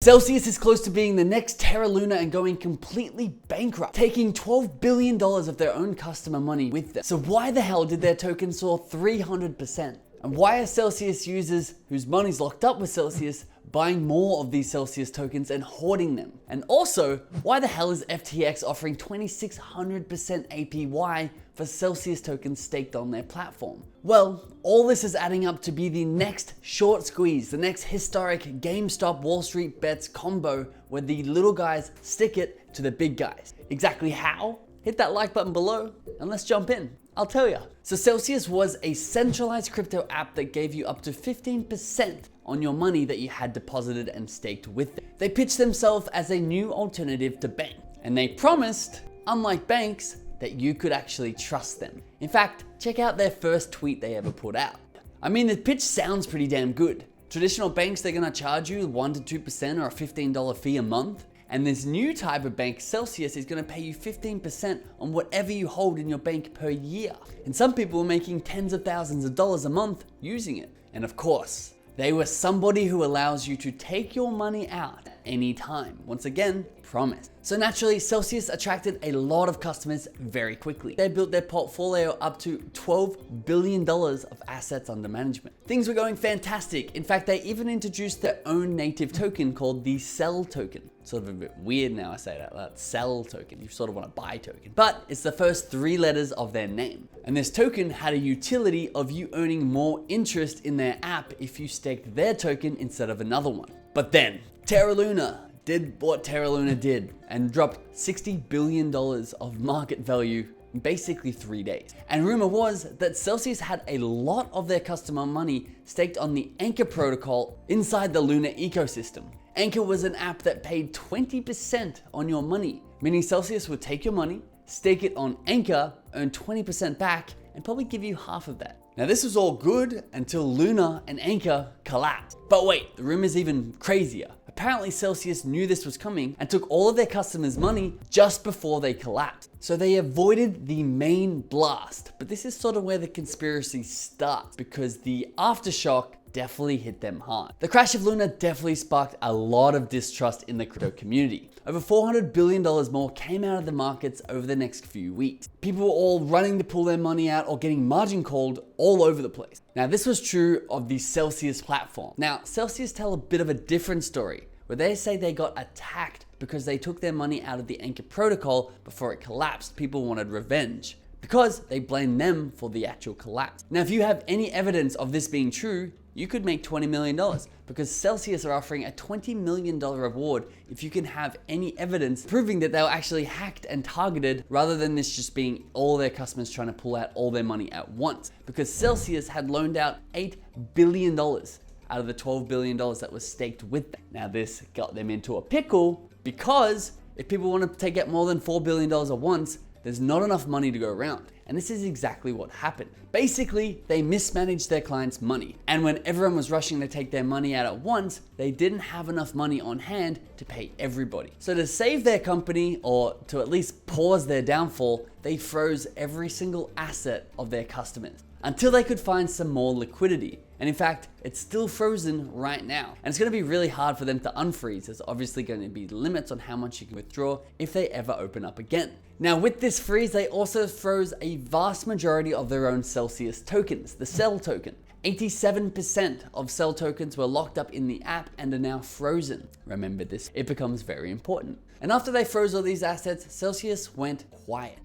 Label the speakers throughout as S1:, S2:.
S1: Celcius is close to being the next Terra Luna and going completely bankrupt, taking $12 billion of their own customer money with them. So why the hell did their token soar 300%? And why are Celcius users whose money's locked up with Celcius buying more of these Celcius tokens and hoarding them? And also, why the hell is FTX offering 2600% APY for Celcius tokens staked on their platform? Well, all this is adding up to be the next short squeeze, the next historic GameStop Wall Street bets combo where the little guys stick it to the big guys. Exactly how? Hit that like button below and let's jump in. I'll tell you. So Celcius was a centralized crypto app that gave you up to 15% on your money that you had deposited and staked with them. They pitched themselves as a new alternative to bank, and they promised, unlike banks, that you could actually trust them. In fact, check out their first tweet they ever put out. I mean, the pitch sounds pretty damn good. Traditional banks, they're gonna charge you 1 to 2% or a $15 fee a month. And this new type of bank, Celcius, is gonna pay you 15% on whatever you hold in your bank per year. And some people are making tens of thousands of dollars a month using it. And of course, they were somebody who allows you to take your money out anytime. Once again, promise. So naturally, Celcius attracted a lot of customers very quickly. They built their portfolio up to $12 billion of assets under management. Things were going fantastic. In fact, they even introduced their own native token called the Cell token. Sort of a bit weird now I say that Cell token. You sort of want to buy token. But it's the first 3 letters of their name. And this token had a utility of you earning more interest in their app if you staked their token instead of another one. But then, Terra Luna did what Terra Luna did and dropped $60 billion of market value in basically 3 days. And rumor was that Celcius had a lot of their customer money staked on the Anchor protocol inside the Luna ecosystem. Anchor was an app that paid 20% on your money, meaning Celcius would take your money, stake it on Anchor, earn 20% back, and probably give you half of that. Now this was all good until Luna and Anchor collapsed. But wait, the rumor's even crazier. Apparently Celcius knew this was coming and took all of their customers' money just before they collapsed. So they avoided the main blast. But this is sort of where the conspiracy starts, because the aftershock definitely hit them hard. The crash of Luna definitely sparked a lot of distrust in the crypto community. Over $400 billion more came out of the markets over the next few weeks. People were all running to pull their money out or getting margin called all over the place. Now this was true of the Celcius platform. Now Celcius tell a bit of a different story, where they say they got attacked because they took their money out of the Anchor protocol before it collapsed. People wanted revenge because they blamed them for the actual collapse. Now, if you have any evidence of this being true, you could make $20 million because Celcius are offering a $20 million reward if you can have any evidence proving that they were actually hacked and targeted, rather than this just being all their customers trying to pull out all their money at once. Because Celcius had loaned out $8 billion out of the $12 billion that was staked with them. Now this got them into a pickle, because if people want to take out more than $4 billion at once, there's not enough money to go around. And this is exactly what happened. Basically, they mismanaged their clients' money. And when everyone was rushing to take their money out at once, they didn't have enough money on hand to pay everybody. So to save their company, or to at least pause their downfall, they froze every single asset of their customers until they could find some more liquidity. And in fact, it's still frozen right now. And it's gonna be really hard for them to unfreeze. There's obviously gonna be limits on how much you can withdraw if they ever open up again. Now with this freeze, they also froze a vast majority of their own Celcius tokens, the Cell token. 87% of Cell tokens were locked up in the app and are now frozen. Remember this, it becomes very important. And after they froze all these assets, Celcius went quiet.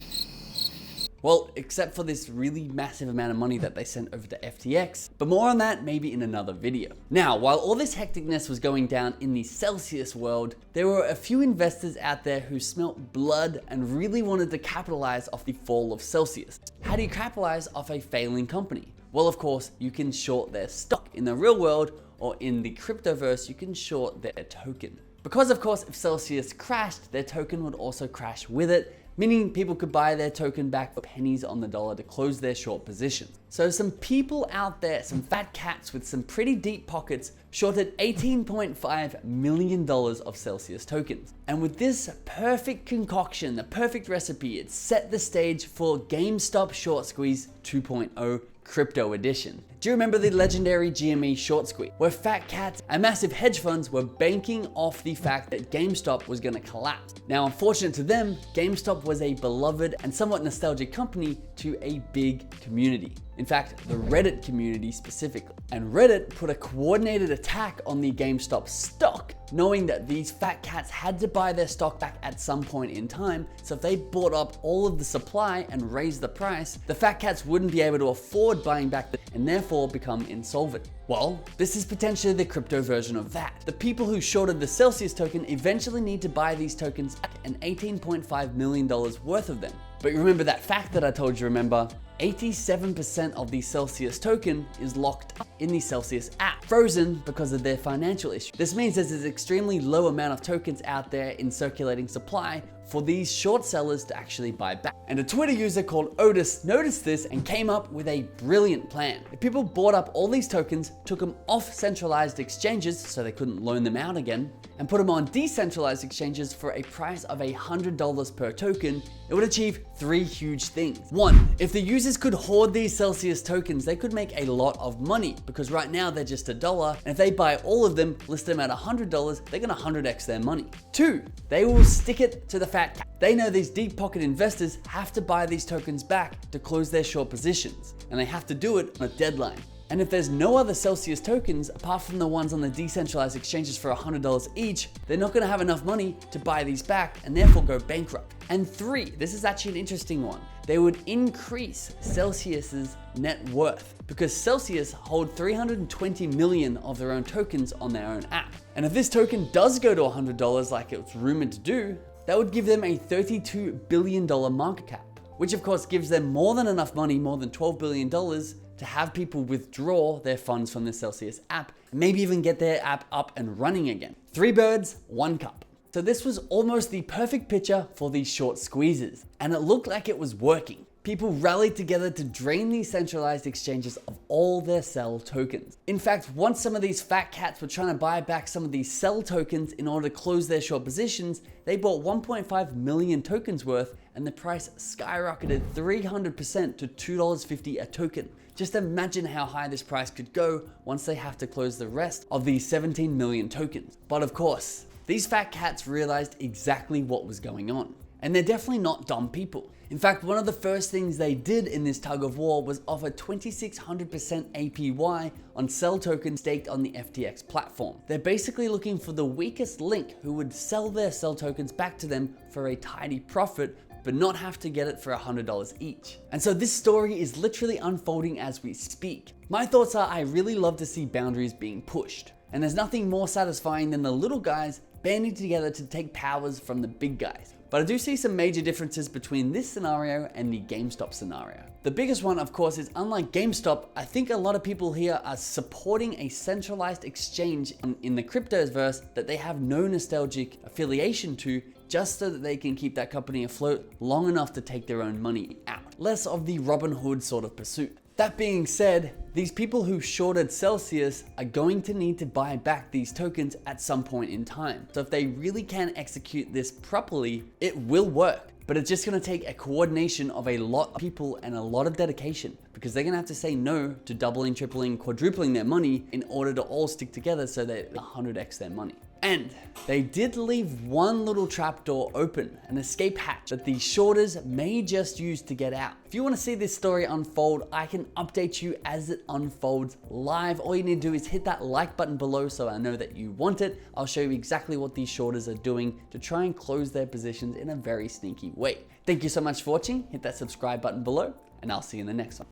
S1: Well, except for this really massive amount of money that they sent over to FTX, but more on that maybe in another video. Now, while all this hecticness was going down in the Celcius world, there were a few investors out there who smelt blood and really wanted to capitalize off the fall of Celcius. How do you capitalize off a failing company? Well, of course, you can short their stock. In the real world, or in the cryptoverse, you can short their token. Because of course, if Celcius crashed, their token would also crash with it, meaning people could buy their token back for pennies on the dollar to close their short position. So some people out there, some fat cats with some pretty deep pockets, shorted $18.5 million of Celcius tokens. And with this perfect concoction, the perfect recipe, it set the stage for GameStop Short Squeeze 2.0 Crypto Edition. Do you remember the legendary GME short squeeze, where fat cats and massive hedge funds were banking off the fact that GameStop was going to collapse? Now, unfortunate to them, GameStop was a beloved and somewhat nostalgic company to a big community. In fact, the Reddit community specifically. And Reddit put a coordinated attack on the GameStop stock, knowing that these fat cats had to buy their stock back at some point in time. So if they bought up all of the supply and raised the price, the fat cats wouldn't be able to afford buying back and therefore become insolvent. Well, this is potentially the crypto version of that. The people who shorted the Celcius token eventually need to buy these tokens back, and $18.5 million worth of them. But remember that fact that I told you, remember? 87% of the Celcius token is locked up in the Celcius app, frozen because of their financial issue. This means there's an extremely low amount of tokens out there in circulating supply for these short sellers to actually buy back. And a Twitter user called Otis noticed this and came up with a brilliant plan. If people bought up all these tokens, took them off centralized exchanges so they couldn't loan them out again, and put them on decentralized exchanges for a price of $100 per token, it would achieve three huge things. One, if the users could hoard these Celcius tokens, they could make a lot of money, because right now they're just $1, and if they buy all of them, list them at $100, they're gonna 100x their money. Two, they will stick it to the fat cat. They know these deep pocket investors have to buy these tokens back to close their short positions, and they have to do it on a deadline. And if there's no other Celcius tokens apart from the ones on the decentralized exchanges for $100 each, they're not gonna have enough money to buy these back and therefore go bankrupt. And three, this is actually an interesting one, they would increase Celcius's net worth, because Celcius hold 320 million of their own tokens on their own app. And if this token does go to $100 like it's rumored to do, that would give them a $32 billion market cap, which of course gives them more than enough money, more than $12 billion, to have people withdraw their funds from the Celcius app and maybe even get their app up and running again. Three birds, one cup. So this was almost the perfect picture for these short squeezes, and it looked like it was working. People rallied together to drain these centralized exchanges of all their Cell tokens. In fact, once some of these fat cats were trying to buy back some of these Cell tokens in order to close their short positions, they bought 1.5 million tokens worth, and the price skyrocketed 300% to $2.50 a token. Just imagine how high this price could go once they have to close the rest of these 17 million tokens. But of course, these fat cats realized exactly what was going on. And they're definitely not dumb people. In fact, one of the first things they did in this tug of war was offer 2,600% APY on Cell tokens staked on the FTX platform. They're basically looking for the weakest link who would sell their Cell tokens back to them for a tidy profit, but not have to get it for $100 each. And so this story is literally unfolding as we speak. My thoughts are, I really love to see boundaries being pushed. And there's nothing more satisfying than the little guys banding together to take powers from the big guys. But I do see some major differences between this scenario and the GameStop scenario. The biggest one, of course, is unlike GameStop, I think a lot of people here are supporting a centralized exchange in the cryptoverse that they have no nostalgic affiliation to, just so that they can keep that company afloat long enough to take their own money out. Less of the Robin Hood sort of pursuit. That being said, these people who shorted Celcius are going to need to buy back these tokens at some point in time. So if they really can execute this properly, it will work. But it's just gonna take a coordination of a lot of people and a lot of dedication, because they're gonna have to say no to doubling, tripling, quadrupling their money in order to all stick together so they 100x their money. And they did leave one little trapdoor open, an escape hatch that the shorters may just use to get out. If you want to see this story unfold, I can update you as it unfolds live. All you need to do is hit that like button below so I know that you want it. I'll show you exactly what these shorters are doing to try and close their positions in a very sneaky way. Thank you so much for watching. Hit that subscribe button below, and I'll see you in the next one.